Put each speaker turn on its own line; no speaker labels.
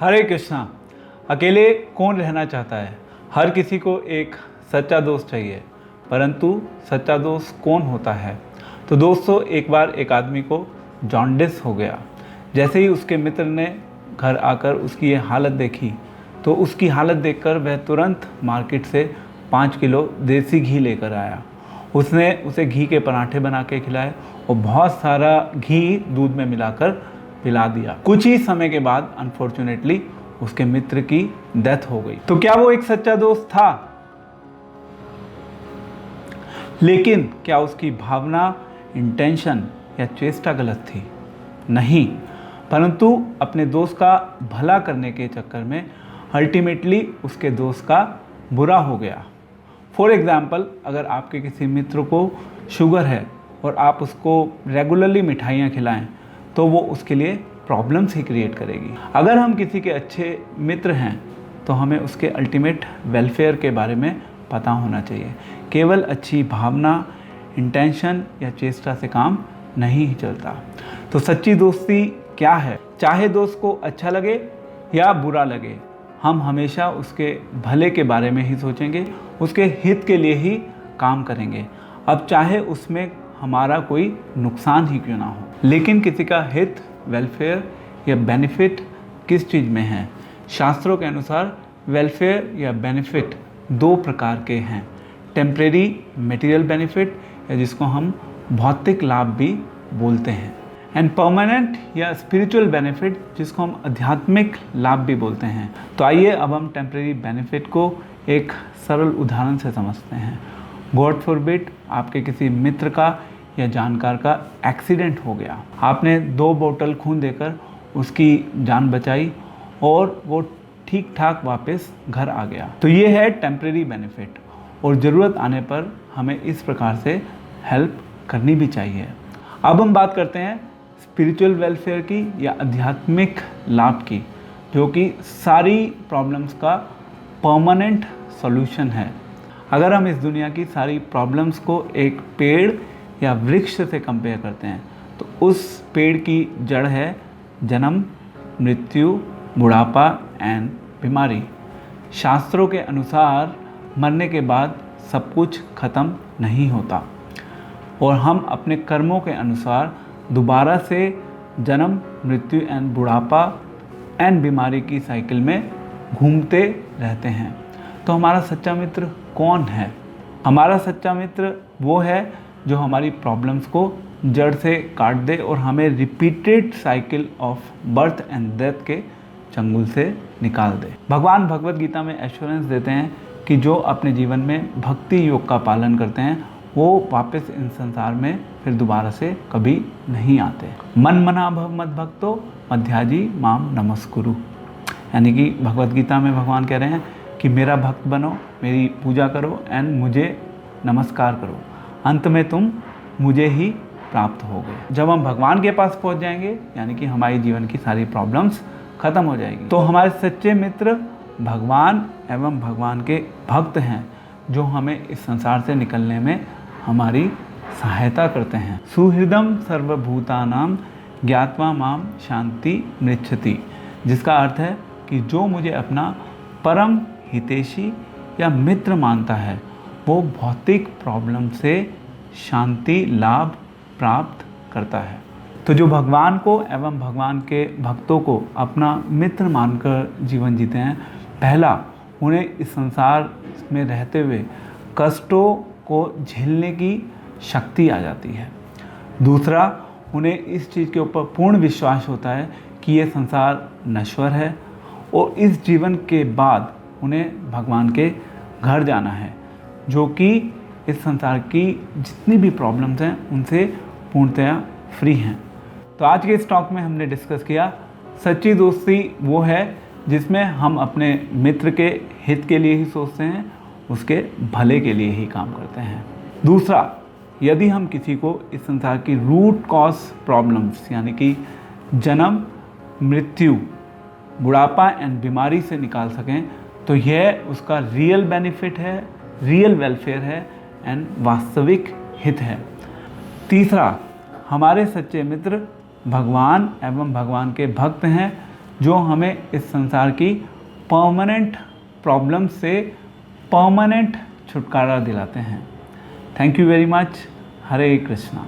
हरे कृष्णा। अकेले कौन रहना चाहता है। हर किसी को एक सच्चा दोस्त चाहिए, परंतु सच्चा दोस्त कौन होता है। तो दोस्तों, एक बार एक आदमी को जॉन्डिस हो गया। जैसे ही उसके मित्र ने घर आकर उसकी ये हालत देखी, तो उसकी हालत देखकर वह तुरंत मार्केट से 5 किलो देसी घी लेकर आया। उसने उसे घी के पराठे बना के खिलाए और बहुत सारा घी दूध में मिलाकर पिला दिया। कुछ ही समय के बाद अनफॉर्चुनेटली उसके मित्र की डेथ हो गई। तो क्या वो एक सच्चा दोस्त था? लेकिन क्या उसकी भावना, इंटेंशन या चेष्टा गलत थी? नहीं, परंतु अपने दोस्त का भला करने के चक्कर में अल्टीमेटली उसके दोस्त का बुरा हो गया। फॉर एग्जाम्पल, अगर आपके किसी मित्र को शुगर है और आप उसको रेगुलरली मिठाइयाँ खिलाएं, तो वो उसके लिए प्रॉब्लम्स ही क्रिएट करेगी। अगर हम किसी के अच्छे मित्र हैं तो हमें उसके अल्टीमेट वेलफेयर के बारे में पता होना चाहिए। केवल अच्छी भावना, इंटेंशन या चेष्टा से काम नहीं ही चलता। तो सच्ची दोस्ती क्या है? चाहे दोस्त को अच्छा लगे या बुरा लगे, हम हमेशा उसके भले के बारे में ही सोचेंगे, उसके हित के लिए ही काम करेंगे, अब चाहे उसमें हमारा कोई नुकसान ही क्यों ना हो। लेकिन किसी का हित, वेलफेयर या बेनिफिट किस चीज़ में है? शास्त्रों के अनुसार वेलफेयर या बेनिफिट 2 प्रकार के हैं। टेम्परेरी मटेरियल बेनिफिट, या जिसको हम भौतिक लाभ भी बोलते हैं, एंड परमानेंट या स्पिरिचुअल बेनिफिट, जिसको हम आध्यात्मिक लाभ भी बोलते हैं। तो आइए अब हम टेम्परेरी बेनिफिट को एक सरल उदाहरण से समझते हैं। गॉड फॉरबिड, आपके किसी मित्र का या जानकार का एक्सीडेंट हो गया। आपने 2 बोतल खून देकर उसकी जान बचाई और वो ठीक ठाक वापस घर आ गया। तो ये है टेम्परेरी बेनिफिट, और ज़रूरत आने पर हमें इस प्रकार से हेल्प करनी भी चाहिए। अब हम बात करते हैं स्पिरिचुअल वेलफेयर की या आध्यात्मिक लाभ की, जो कि सारी प्रॉब्लम्स का परमानेंट सॉल्यूशन है। अगर हम इस दुनिया की सारी प्रॉब्लम्स को एक पेड़ या वृक्ष से कंपेयर करते हैं, तो उस पेड़ की जड़ है जन्म, मृत्यु, बुढ़ापा एंड बीमारी। शास्त्रों के अनुसार मरने के बाद सब कुछ खत्म नहीं होता, और हम अपने कर्मों के अनुसार दोबारा से जन्म, मृत्यु एंड बुढ़ापा एंड बीमारी की साइकिल में घूमते रहते हैं। तो हमारा सच्चा मित्र कौन है? हमारा सच्चा मित्र वो है जो हमारी प्रॉब्लम्स को जड़ से काट दे और हमें repeated cycle of birth and death के चंगुल से निकाल दे। भगवान भगवत गीता में एश्योरेंस देते हैं कि जो अपने जीवन में भक्ति योग का पालन करते हैं, वो वापस इन संसार में फिर दोबारा से कभी नहीं आते। मन मना भव मद भक्तो मध्याजी माम नमस्कुरु, यानी कि भगवत गीता में भगवान कह रहे हैं कि मेरा भक्त बनो, मेरी पूजा करो एंड मुझे नमस्कार करो, अंत में तुम मुझे ही प्राप्त होगे। जब हम भगवान के पास पहुंच जाएंगे, यानी कि हमारी जीवन की सारी प्रॉब्लम्स खत्म हो जाएगी। तो हमारे सच्चे मित्र भगवान एवं भगवान के भक्त हैं, जो हमें इस संसार से निकलने में हमारी सहायता करते हैं। सुहृदम सर्वभूतानां ज्ञात्वा माम शांति मृच्छति, जिसका अर्थ है कि जो मुझे अपना परम हितैषी या मित्र मानता है, वो भौतिक प्रॉब्लम से शांति लाभ प्राप्त करता है। तो जो भगवान को एवं भगवान के भक्तों को अपना मित्र मानकर जीवन जीते हैं, पहला, उन्हें इस संसार में रहते हुए कष्टों को झेलने की शक्ति आ जाती है। दूसरा, उन्हें इस चीज़ के ऊपर पूर्ण विश्वास होता है कि ये संसार नश्वर है और इस जीवन के बाद उन्हें भगवान के घर जाना है, जो कि इस संसार की जितनी भी प्रॉब्लम्स हैं उनसे पूर्णतया फ्री हैं। तो आज के इस टॉक में हमने डिस्कस किया सच्ची दोस्ती वो है जिसमें हम अपने मित्र के हित के लिए ही सोचते हैं, उसके भले के लिए ही काम करते हैं। दूसरा, यदि हम किसी को इस संसार की रूट कॉज प्रॉब्लम्स, यानी कि जन्म, मृत्यु, बुढ़ापा एंड बीमारी से निकाल सकें, तो यह उसका रियल बेनिफिट है, रियल वेलफेयर है एंड वास्तविक हित है। तीसरा, हमारे सच्चे मित्र भगवान एवं भगवान के भक्त हैं, जो हमें इस संसार की परमानेंट प्रॉब्लम से परमानेंट छुटकारा दिलाते हैं। Thank you very much. Hare Krishna.